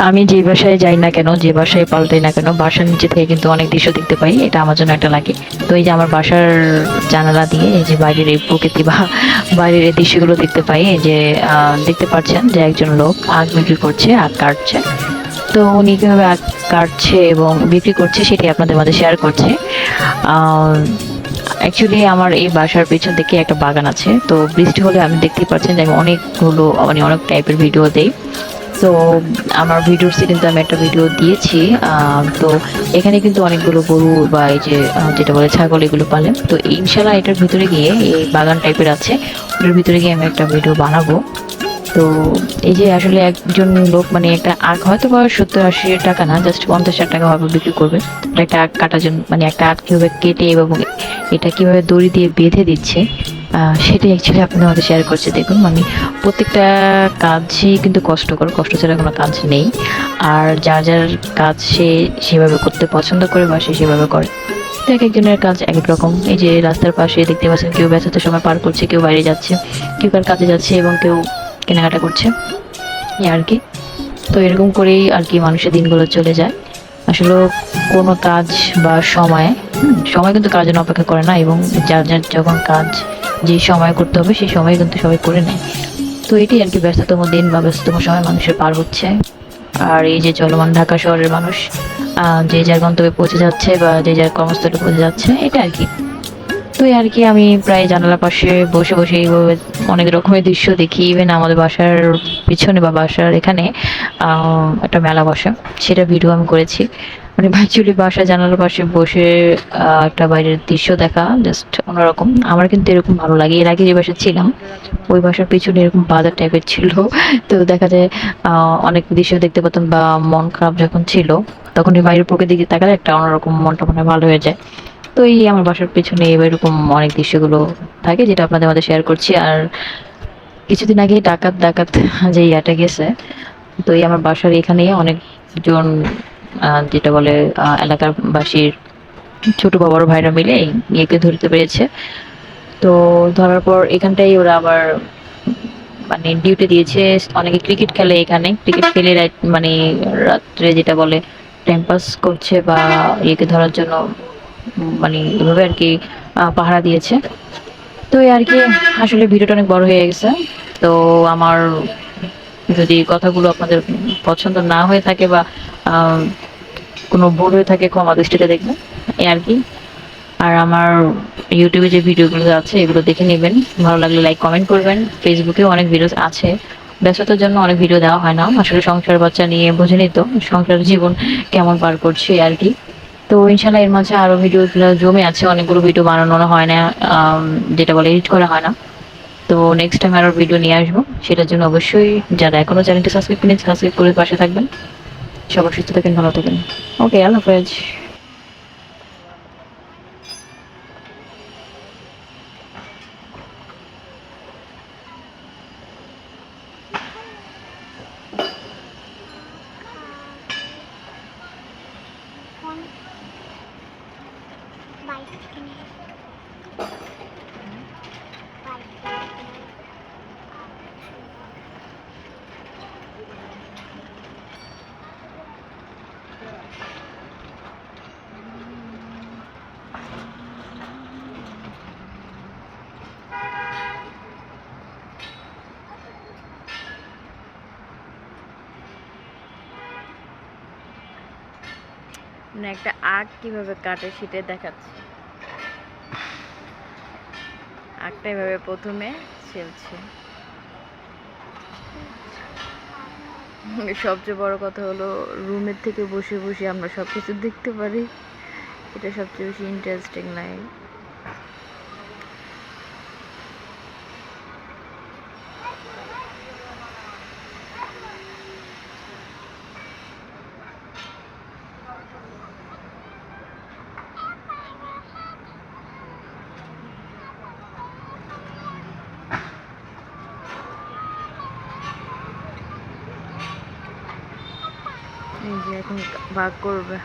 আমি যে বাসায় যাই না কেন, যে বাসায় পাল্টাই না কেন, বাসার নিচে থেকে কিন্তু অনেক দৃশ্য দেখতে পাই। এটা আমার জন্য একটা লাগে। তো এই যে আমার বাসার জানালা দিয়ে এই যে বাইরের এই প্রকৃতি বা বাইরের এই দৃশ্যগুলো দেখতে পাই। এই যে দেখতে পাচ্ছেন যে একজন লোক আখ বিক্রি করছে, আখ কাটছে। তো উনি কিভাবে আখ কাটছে এবং বিক্রি করছে সেটি আপনাদের মাঝে শেয়ার করছি। অ্যাকচুয়ালি আমার এই বাসার পেছন দিকে একটা বাগান আছে। তো বৃষ্টি হলে আমি দেখতেই পাচ্ছেন যে আমি অনেকগুলো মানে অনেক টাইপের ভিডিও দেই। তো আমার ভিডিওসে কিন্তু আমি একটা ভিডিও দিয়েছি। তো এখানে কিন্তু অনেকগুলো গরু বা এই যে যেটা বলে ছাগল এগুলো পালে। তো ইনশাল্লাহ এটার ভিতরে গিয়ে এই বাগান টাইপের আছে, ওটার ভিতরে গিয়ে আমি একটা ভিডিও বানাবো। তো এই যে আসলে একজন লোক মানে একটা আখ হয়তো বা 70-80 টাকা না, জাস্ট 50-60 টাকা হবে বিক্রি করবে। এটা একটা আখ কাটার জন্য মানে একটা আখ কিভাবে কেটে এবং এটা কিভাবে দড়ি দিয়ে বেঁধে দিচ্ছে, সেটাই অ্যাকচুয়ালি আপনাদের মধ্যে শেয়ার করছে। দেখুন মানে প্রত্যেকটা কাজই কিন্তু কষ্টকর, কষ্ট ছাড়া কোনো কাজ নেই। আর যার যার কাজ সে সেভাবে করতে পছন্দ করে বা সে সেভাবে করে। তো এক একজনের কাজ এক এক রকম। এই যে রাস্তার পাশে দেখতে পাচ্ছেন কেউ ব্যস্তত সময় পার করছে, কেউ বাইরে যাচ্ছে, কেউ কার কাজে যাচ্ছে এবং কেউ কেনাকাটা করছে, এই আর কি। তো এরকম করেই আর কি মানুষের দিনগুলো চলে যায়। আসলে কোনো কাজ বা সময়, সময় কিন্তু কাজের জন্য অপেক্ষা করে না, এবং যার যার যখন কাজ যে সময় করতে হবে সেই সময় কিন্তু সবাই করে নেয়। তো এটাই আর কি, ব্যস্ততম দিন বা ব্যস্ততম সময় মানুষের পার হচ্ছে। আর এই যে চলমান ঢাকা শহরের মানুষ যে যার গন্তব্যে পৌঁছে যাচ্ছে বা যে যার কর্মস্থলে পৌঁছে যাচ্ছে, এটা আর কি। তো এই আর কি, আমি প্রায় জানালার পাশে বসে বসে এইভাবে অনেক রকমের দৃশ্য দেখি। ইভেন আমাদের বাসার পিছনে বা বাসার এখানে একটা মেলা বসে, সেটা ভিডিও আমি করেছি। মানে ভার্চুয়ালি বাসার জানালার পাশে বসে একটা বাইরের দৃশ্য দেখা জাস্ট অন্যরকম। আমার কিন্তু এরকম ভালো লাগে। এর আগে যে বাসায় ছিলাম ওই বাসার পিছনে এরকম বাজার টাইপের ছিল। তো দেখা যায় অনেক দৃশ্য দেখতে পেতাম, বা মন খারাপ যখন ছিল তখন এই বাইরের প্রকৃতির দিকে তাকালে একটা অন্যরকম মনটা মনে হয় ভালো হয়ে যায়। তো এই আমার বাসার পেছনে এরকম অনেক দৃশ্যগুলো থাকে, যেটা আপনাদের মধ্যে শেয়ার করছি। আর কিছুদিন আগে ডাকাত ডাকাত যে ইয়াটা গেছে, তো এই আমার বাসার এখানে অনেকজন যেটা বলে এলাকার বাসীর ছোট বা বড় ভাইরা মিলে ইয়েকে ধরতে পেরেছে। তো ধরার পর এখানটাই ওরা আবার মানে ডিউটি দিয়েছে। অনেকে ক্রিকেট খেলে, এখানে ক্রিকেট খেলে মানে রাত্রে যেটা বলে টাইম পাস করছে বা ইয়েকে ধরার জন্য মানে এভাবে আর কি পাহারা দিয়েছে। তো এই আর কি, আসলে ভিডিওটা অনেক বড় হয়ে গেছে। তো আমার যদি কথাগুলো আপনাদের পছন্দ না হয়ে থাকে বা আহ, কোনো ভুল হয়ে থাকে ক্ষমা দৃষ্টিতে দেখবেন, এই আর কি। আর আমার ইউটিউবে যে ভিডিওগুলো আছে এগুলো দেখে নেবেন, ভালো লাগলে লাইক কমেন্ট করবেন। ফেসবুকেও অনেক ভিডিও আছে, ব্যস্ততার জন্য অনেক ভিডিও দেওয়া হয় না। আসলে সংসার বাচ্চা নিয়ে বোঝেনি তো, সংসার জীবন কেমন পার করছি আর কি। তো ইনশাল্লাহ এর মাঝে আরো ভিডিও জমে আছে, অনেকগুলো ভিডিও বানানো হয় না, যেটা বলে এডিট করা হয় না। তো নেক্সট টাইম আরো ভিডিও নিয়ে আসবো, সেটার জন্য অবশ্যই যারা এখনো চ্যানেলটি সাবস্ক্রাইব করেন সাবস্ক্রাইব করে পাশে থাকবেন। সবার সুস্থ থাকেন, ভালো থাকেন। ওকে, আল্লাহ হাফেজ। মানে একটা আখ কিভাবে কাটে সেটাই দেখাচ্ছে। আখটা এভাবে প্রথমে ছেলছে। সবচেয়ে বড় কথা হলো রুমের থেকে বসে বসে আমরা সব কিছু দেখতে পারি, এটা সবচেয়ে বেশি ইন্টারেস্টিং লাগে। এই যে এখন ভাগ করবে।